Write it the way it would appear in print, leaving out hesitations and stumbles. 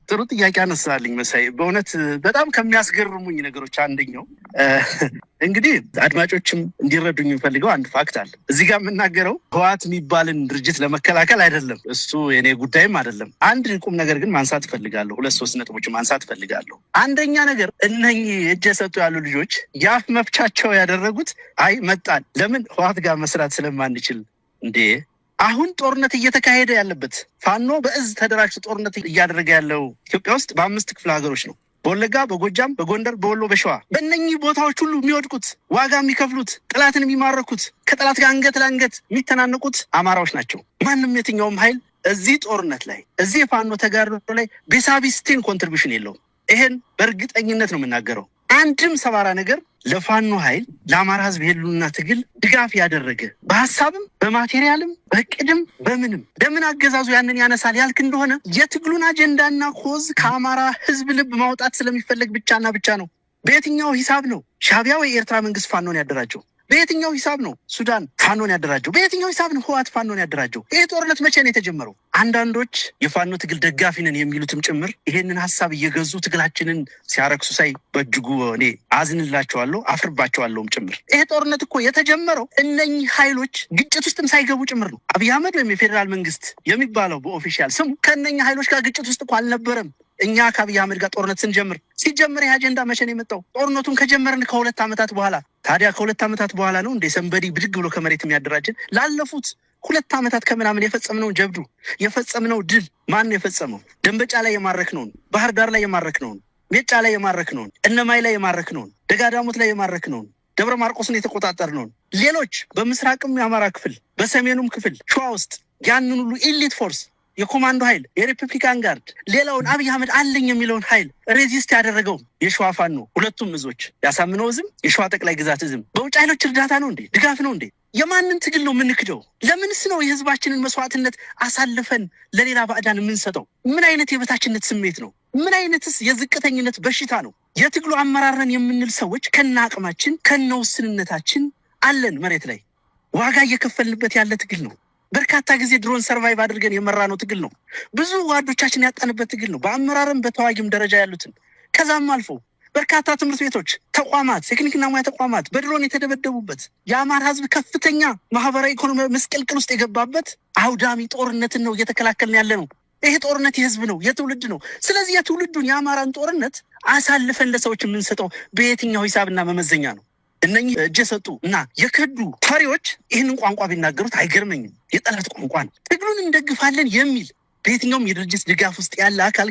ጥሩ ጥያቄ አነሳልኝ መሳይ በእውነት በጣም ከሚያስገርሙኝ ነገሮች አንደኛው እንግዲህ አድማጮችም እንዲረዱኝ ፈልገው አንድ ፋክት አለ እዚህ ጋር የምናገረው ህወሓት የሚባልን ድርጅት ለመከላከል አይደለም እሱ የኔ ጉዳይም አይደለም አንድ ቁም ነገር ግን ማንሳት ፈልጋለሁ ሁለት ሶስት ነጥቦች ማንሳት ፈልጋለሁ አንደኛ ነገር እነኚህ እጅ የሰጡ ያሉ ልጆች ያፍ መፍቻቸው ያደረጉት አይ መጣን ለምን ህወሓት ጋር መስራት ስለማንችል እንዴ አሁን ጦርነት እየተካሄደ ያለበት ፋኖ በእዝ ተደራጅቶ ጦርነት እያደረገ ያለው ኢትዮጵያ ውስጥ በአምስት ክፍለ ሀገሮች ነው በወለጋ በጎጃም በጎንደር በወሎ በሸዋ በእነኚህ ቦታዎች ሁሉ የሚወድቁት ዋጋ የሚከፍሉት ጥላትን የሚማረኩት ከጥላት ጋር አንገት ለአንገት የሚተናነቁት አማራዎች ናቸው ማንንም የትኛውም ኃይል እዚህ ጦርነት ላይ እዚህ የፋኖ ተጋድሎ ላይ ቤሳቢስቲን ኮንትሪቢዩሽን የለውም ይሄን በእርግጠኝነት ነው የምናገረው አንድም ሰባራ ነገር ለፋኖ ኃይል ለአማራ ህዝብ የሉና ትግል ድጋፍ ያደረገ በሐሳብም በማቴሪያልም በቅድም በምንም ለምን አገዛዙ ያንን ያነሳል ያልክ እንደሆነ የትግሉን አጀንዳና ኮዝ ከአማራ ህዝብ ልብ ማውጣት ስለሚፈልግ ብቻና ብቻ ነው በየትኛው ሂሳብ ነው ሻዕቢያ ወይ ኤርትራ መንግስት ፋኖን ያደራጀው በየትኛው ሂሳብ ነው ሱዳን ፋኖን ያደራጀው በየትኛው ሂሳብ ነው ህወሓት ፋኖን ያደራጀው ይሄ ጦርነት መቼ ነው የተጀመረው አንዳንዶች የፋኖ ትግል ደጋፊ ነን የሚሉትም ጭምር ይሄንን ሐሳብ እየገዙ ትግላችንን ሲያረክሱ ሳይ በእጅጉ እኔ አዝንላቸዋለሁ አፍርባቸዋለሁም ጭምር ይሄ ጦርነት እኮ የተጀመረው እነኚህ ኃይሎች ግጭት ውስጥም ሳይገቡ ጭምር ነው አብይ አህመድ ወይም የፌደራል መንግስት የሚባለው በኦፊሻል ስሙ ከእነኚህ ኃይሎች ጋር ግጭት ውስጥ እኮ አልነበረም እኛ ከአብይ አህመድ ጋር ጦርነት ስንጀምር ሲጀምር ይሄ አጀንዳ መቼ ነው የመጣው ጦርነቱን ከጀመርን ከሁለት ዓመታት በኋላ ታዲያ ከሁለት ዓመታት በኋላ ነው እንደ ሰንበዲ ብድግ ብሎ ከመሬት የሚያደራጀን ላለፉት ሁለት ዓመታት ከምናምን የፈጸምነው ጀብዱ የፈጸምነው ድል ማን ነው የፈጸመው ደንበጫ ላይ የማረክነው ባህር ዳር ላይ የማረክነው ሜጫ ላይ የማረክነው እነማይ ላይ የማረክነው ደጋዳሞት ላይ የማረክነው ደብረ ማርቆስን የተቆጣጠርነው ሌሎች በምስራቅም የአማራ ክፍል በሰሜኑም ክፍል ሸዋ ውስጥ ያንን ሁሉ ኤሊት ፎርስ የኮማንዶ ኃይል የሪፐብሊካን ጋርድ ሌላውን አብይ አህመድ አለኝ የሚለውን ኃይል ሬዚስት ያደረገው የሸዋ ፋኖ ሁለቱም እዞች ያሳምነው ዝም የሸዋ ጠቅላይ ግዛት ዝም በውጭ ኃይሎች እርዳታ ነው እንዴ ድጋፍ ነው እንዴ የማንን ትግል ነው የምንክደው ለምንስ ነው የህዝባችንን መስዋዕትነት አሳልፈን ለሌላ ባዕዳን የምንሰጠው ምን አይነት የበታችነት ስሜት ነው ምን አይነትስ የዝቅተኝነት በሽታ ነው የትግሉ አመራረን የምንል ሰዎች ከናቅማችን ከነውስንነታችን አለን መሬት ላይ ዋጋ እየከፈልንበት ያለ ትግል ነው በርካታ ጊዜ ድሮን ሰርቫይቭ አድርገን የመራነው ትግል ነው ብዙ ዋዶቻችን ያጣንበት ትግል ነው በአመራርም በተዋጊም ደረጃ ያሉትን ከዛም አልፎ በርካታ ትምህርት ቤቶች ተቋማት ቴክኒክና ሙያ ተቋማት በድሮን የተደበደቡበት የአማራ ህዝብ ከፍተኛ ማህበራዊ ኢኮኖሚ መስቀልቅል ውስጥ የገባበት አውዳሚ ጦርነትን ነው እየተከላከልን ያለ ነው ይሄ ጦርነት የህዝብ ነው የትውልድ ነው ስለዚህ የትውልዱን የአማራን ጦርነት አሳልፈን ለሰዎች የምንሰጠው በየትኛው ሂሳብና መመዘኛ ነው እነኚህ እጅ ሰጡ እና የከዱ ፈሪዎች ይህንን ቋንቋ ቢናገሩት አይገርመኝም የጠላት ቋንቋ ነው ትግሉን እንደግፋለን የሚል በየትኛውም የድርጅት ድጋፍ ውስጥ ያለ አካል